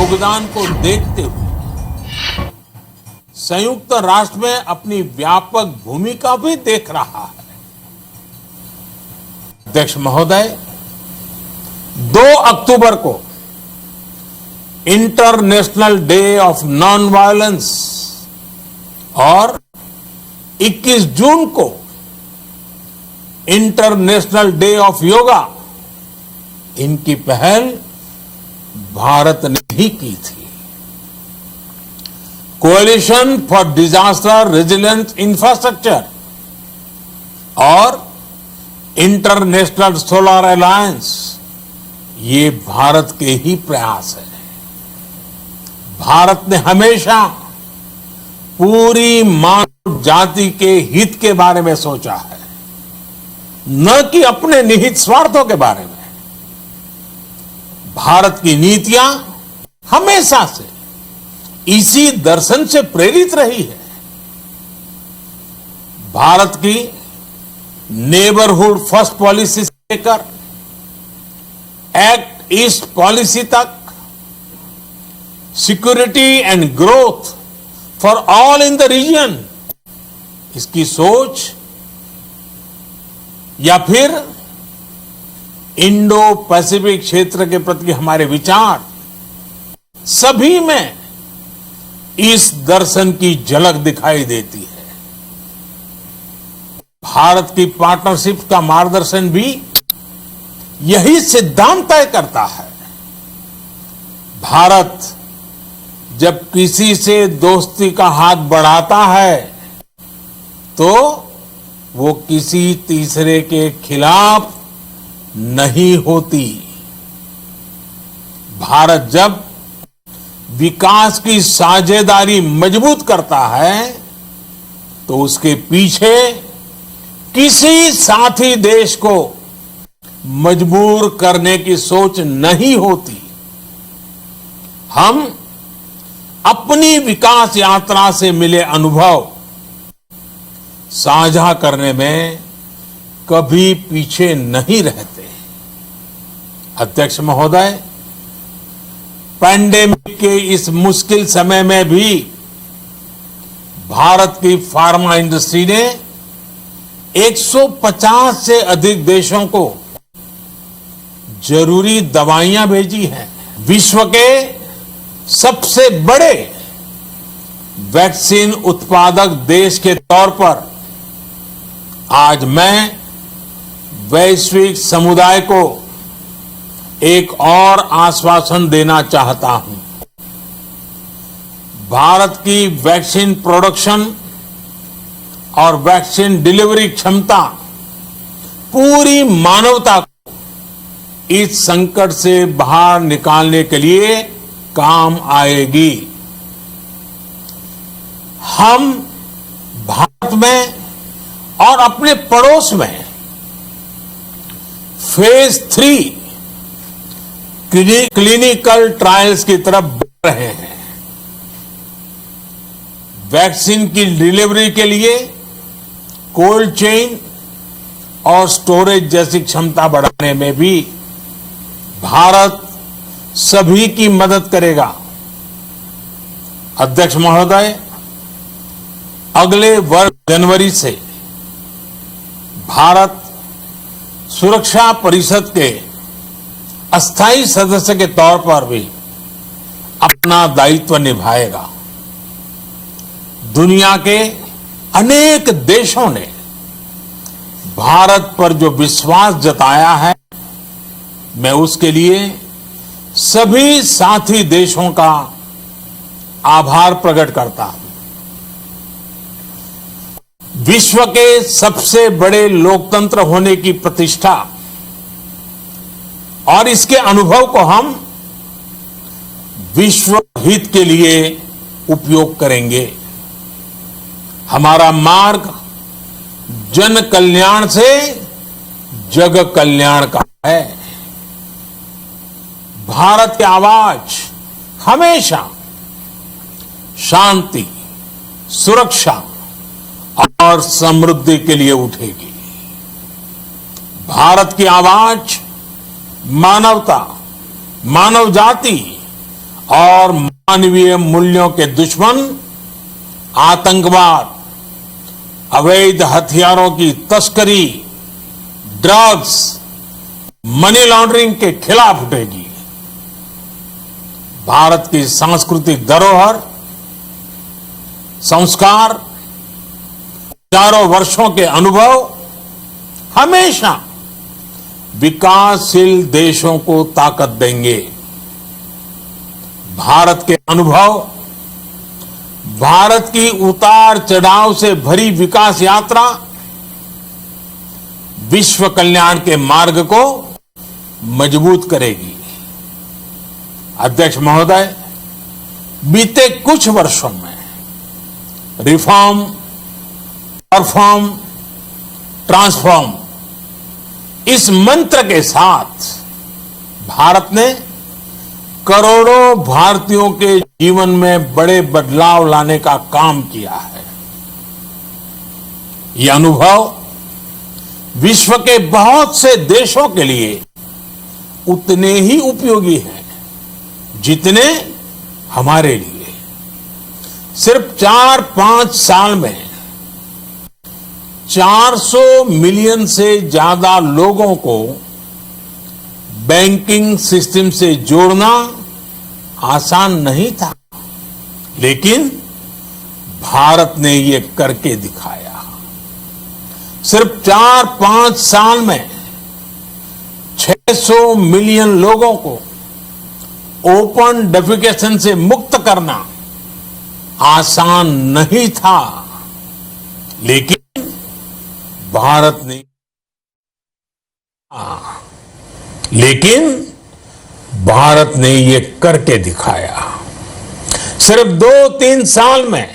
योगदान को देखते हुए संयुक्त राष्ट्र में अपनी व्यापक भूमिका भी देख रहा है। अध्यक्ष महोदय, 2 अक्टूबर को international day of non violence और 21 जून को इंटरनेशनल डे ऑफ योगा, इनकी पहल भारत ने ही की थी। Coalition for disaster resilient infrastructure और इंटरनेशनल सोलर अलायंस, ये भारत के ही प्रयास है। भारत ने हमेशा पूरी मानव जाति के हित के बारे में सोचा है, न कि अपने निहित स्वार्थों के बारे में। भारत की नीतियां हमेशा से इसी दर्शन से प्रेरित रही है। भारत की नेबरहुड फर्स्ट पॉलिसी से लेकर एक्ट ईस्ट पॉलिसी तक, security and growth for all in the region, इसकी सोच, या फिर इंडो पैसिफिक क्षेत्र के प्रति हमारे विचार, सभी में इस दर्शन की झलक दिखाई देती है। भारत की पार्टनरशिप का मार्गदर्शन भी यही सिद्धांत तय करता है। भारत जब किसी से दोस्ती का हाथ बढ़ाता है तो वो किसी तीसरे के खिलाफ नहीं होती। भारत जब विकास की साझेदारी मजबूत करता है तो उसके पीछे किसी साथी देश को मजबूर करने की सोच नहीं होती। हम अपनी विकास यात्रा से मिले अनुभव साझा करने में कभी पीछे नहीं रहते। अध्यक्ष महोदय, पैंडेमिक के इस मुश्किल समय में भी भारत की फार्मा इंडस्ट्री ने 150 से अधिक देशों को जरूरी दवाइयां भेजी हैं। विश्व के सबसे बड़े वैक्सीन उत्पादक देश के तौर पर आज मैं वैश्विक समुदाय को एक और आश्वासन देना चाहता हूं। भारत की वैक्सीन प्रोडक्शन और वैक्सीन डिलीवरी क्षमता पूरी मानवता को इस संकट से बाहर निकालने के लिए काम आएगी। हम भारत में और अपने पड़ोस में फेज 3 क्लिनिकल ट्रायल्स की तरफ बढ़ रहे हैं। वैक्सीन की डिलीवरी के लिए कोल्ड चेन और स्टोरेज जैसी क्षमता बढ़ाने में भी भारत सभी की मदद करेगा। अध्यक्ष महोदय, अगले वर्ष जनवरी से भारत सुरक्षा परिषद के अस्थायी सदस्य के तौर पर भी अपना दायित्व निभाएगा। दुनिया के अनेक देशों ने भारत पर जो विश्वास जताया है, मैं उसके लिए सभी साथी देशों का आभार प्रकट करता हूं। विश्व के सबसे बड़े लोकतंत्र होने की प्रतिष्ठा और इसके अनुभव को हम विश्व हित के लिए उपयोग करेंगे। हमारा मार्ग जन कल्याण से जग कल्याण का है। भारत की आवाज हमेशा शांति, सुरक्षा और समृद्धि के लिए उठेगी। भारत की आवाज मानवता, मानव जाति और मानवीय मूल्यों के दुश्मन आतंकवाद, अवैध हथियारों की तस्करी, ड्रग्स, मनी लॉन्ड्रिंग के खिलाफ उठेगी। भारत की सांस्कृतिक धरोहर, संस्कार, हजारों वर्षों के अनुभव हमेशा विकासशील देशों को ताकत देंगे। भारत के अनुभव, भारत की उतार चढ़ाव से भरी विकास यात्रा विश्व कल्याण के मार्ग को मजबूत करेगी। अध्यक्ष महोदय, बीते कुछ वर्षों में रिफॉर्म, परफॉर्म, ट्रांसफॉर्म इस मंत्र के साथ भारत ने करोड़ों भारतीयों के जीवन में बड़े बदलाव लाने का काम किया है। यह अनुभव विश्व के बहुत से देशों के लिए उतने ही उपयोगी हैं जितने हमारे लिए। सिर्फ 4-5 साल में 400 मिलियन से ज्यादा लोगों को बैंकिंग सिस्टम से जोड़ना आसान नहीं था, लेकिन भारत ने ये करके दिखाया। सिर्फ 4-5 साल में 600 मिलियन लोगों को ओपन डेफिकेशन से मुक्त करना आसान नहीं था, लेकिन भारत ने ये करके दिखाया। सिर्फ 2-3 साल में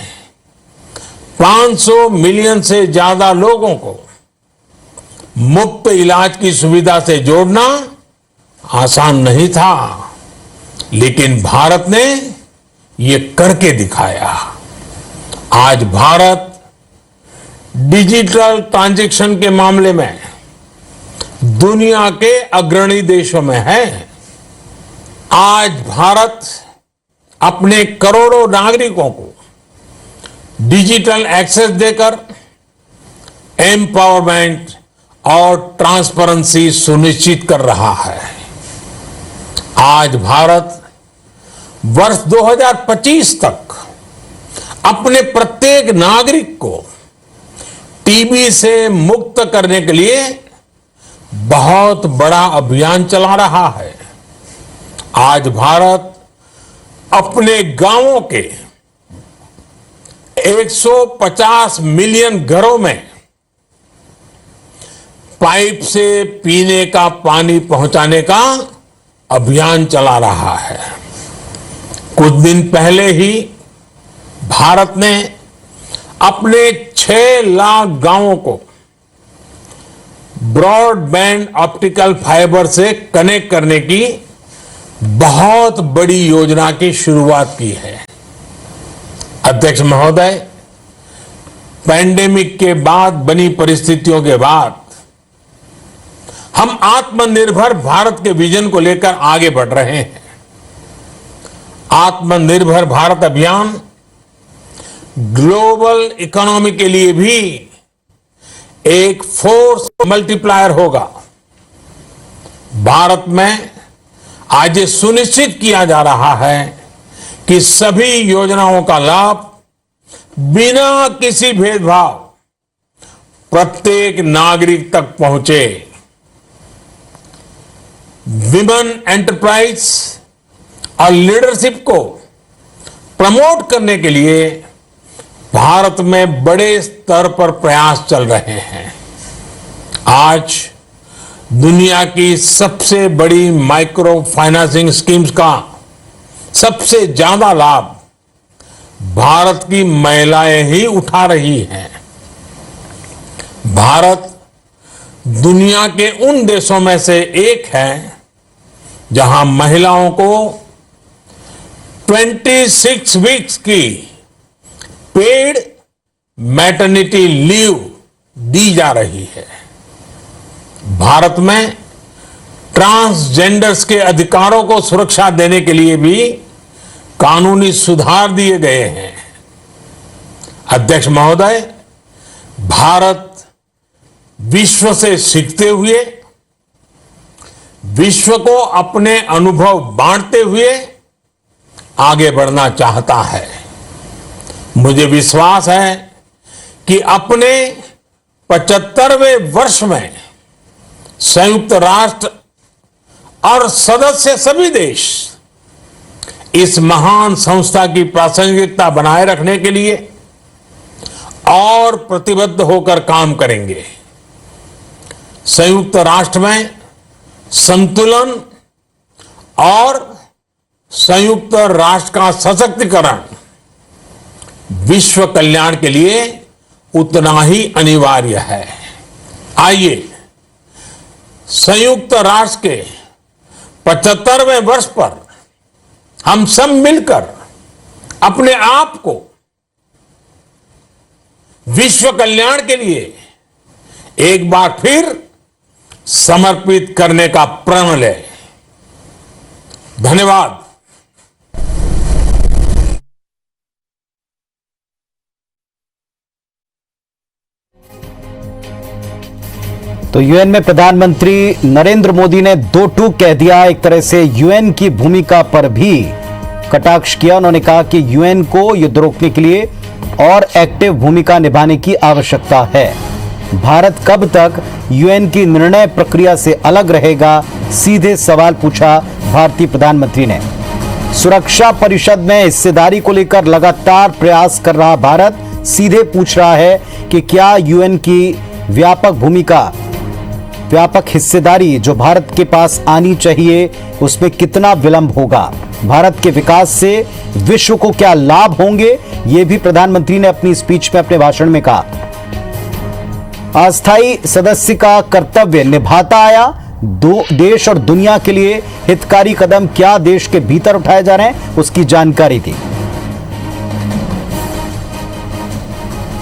500 मिलियन से ज्यादा लोगों को मुफ्त इलाज की सुविधा से जोड़ना आसान नहीं था, लेकिन भारत ने ये करके दिखाया। आज भारत डिजिटल ट्रांजैक्शन के मामले में दुनिया के अग्रणी देशों में है। आज भारत अपने करोड़ों नागरिकों को डिजिटल एक्सेस देकर एम्पावरमेंट और ट्रांसपेरेंसी सुनिश्चित कर रहा है। आज भारत वर्ष 2025 तक अपने प्रत्येक नागरिक को टीबी से मुक्त करने के लिए बहुत बड़ा अभियान चला रहा है। आज भारत अपने गांवों के 150 मिलियन घरों में पाइप से पीने का पानी पहुंचाने का अभियान चला रहा है। कुछ दिन पहले ही भारत ने अपने 6 लाख गांवों को ब्रॉडबैंड ऑप्टिकल फाइबर से कनेक्ट करने की बहुत बड़ी योजना की शुरुआत की है। अध्यक्ष महोदय, पैंडेमिक के बाद बनी परिस्थितियों के बाद हम आत्मनिर्भर भारत के विजन को लेकर आगे बढ़ रहे हैं। आत्मनिर्भर भारत अभियान ग्लोबल इकोनॉमी के लिए भी एक फोर्स मल्टीप्लायर होगा। भारत में आज ये सुनिश्चित किया जा रहा है कि सभी योजनाओं का लाभ बिना किसी भेदभाव प्रत्येक नागरिक तक पहुंचे। विमेन एंटरप्राइज और लीडरशिप को प्रमोट करने के लिए भारत में बड़े स्तर पर प्रयास चल रहे हैं। आज दुनिया की सबसे बड़ी माइक्रो फाइनेंसिंग स्कीम्स का सबसे ज्यादा लाभ भारत की महिलाएं ही उठा रही हैं। भारत दुनिया के उन देशों में से एक है जहां महिलाओं को 26 वीक्स की पेड मैटरनिटी लीव दी जा रही है। भारत में ट्रांसजेंडर्स के अधिकारों को सुरक्षा देने के लिए भी कानूनी सुधार दिए गए हैं। अध्यक्ष महोदय, भारत विश्व से सीखते हुए, विश्व को अपने अनुभव बांटते हुए आगे बढ़ना चाहता है। मुझे विश्वास है कि अपने 75वें वर्ष में संयुक्त राष्ट्र और सदस्य सभी देश इस महान संस्था की प्रासंगिकता बनाए रखने के लिए और प्रतिबद्ध होकर काम करेंगे। संयुक्त राष्ट्र में संतुलन और संयुक्त राष्ट्र का सशक्तिकरण विश्व कल्याण के लिए उतना ही अनिवार्य है। आइए संयुक्त राष्ट्र के 75वें वर्ष पर हम सब मिलकर अपने आप को विश्व कल्याण के लिए एक बार फिर समर्पित करने का प्रण लें। धन्यवाद। तो यूएन में प्रधानमंत्री नरेंद्र मोदी ने दो टूक कह दिया। एक तरह से यूएन की भूमिका पर भी कटाक्ष किया। उन्होंने कहा कि यूएन को युद्ध रोकने के लिए और एक्टिव भूमिका निभाने की आवश्यकता है। भारत कब तक यूएन की निर्णय प्रक्रिया से अलग रहेगा, सीधे सवाल पूछा भारतीय प्रधानमंत्री ने। सुरक्षा परिषद में हिस्सेदारी को लेकर लगातार प्रयास कर रहा भारत सीधे पूछ रहा है कि क्या यूएन की व्यापक भूमिका, व्यापक हिस्सेदारी जो भारत के पास आनी चाहिए, उसमें कितना विलंब होगा। भारत के विकास से विश्व को क्या लाभ होंगे, ये भी प्रधानमंत्री ने अपनी स्पीच में, अपने भाषण में कहा। अस्थायी सदस्य का कर्तव्य निभाता आया। देश और दुनिया के लिए हितकारी कदम क्या देश के भीतर उठाए जा रहे हैं, उसकी जानकारी दी।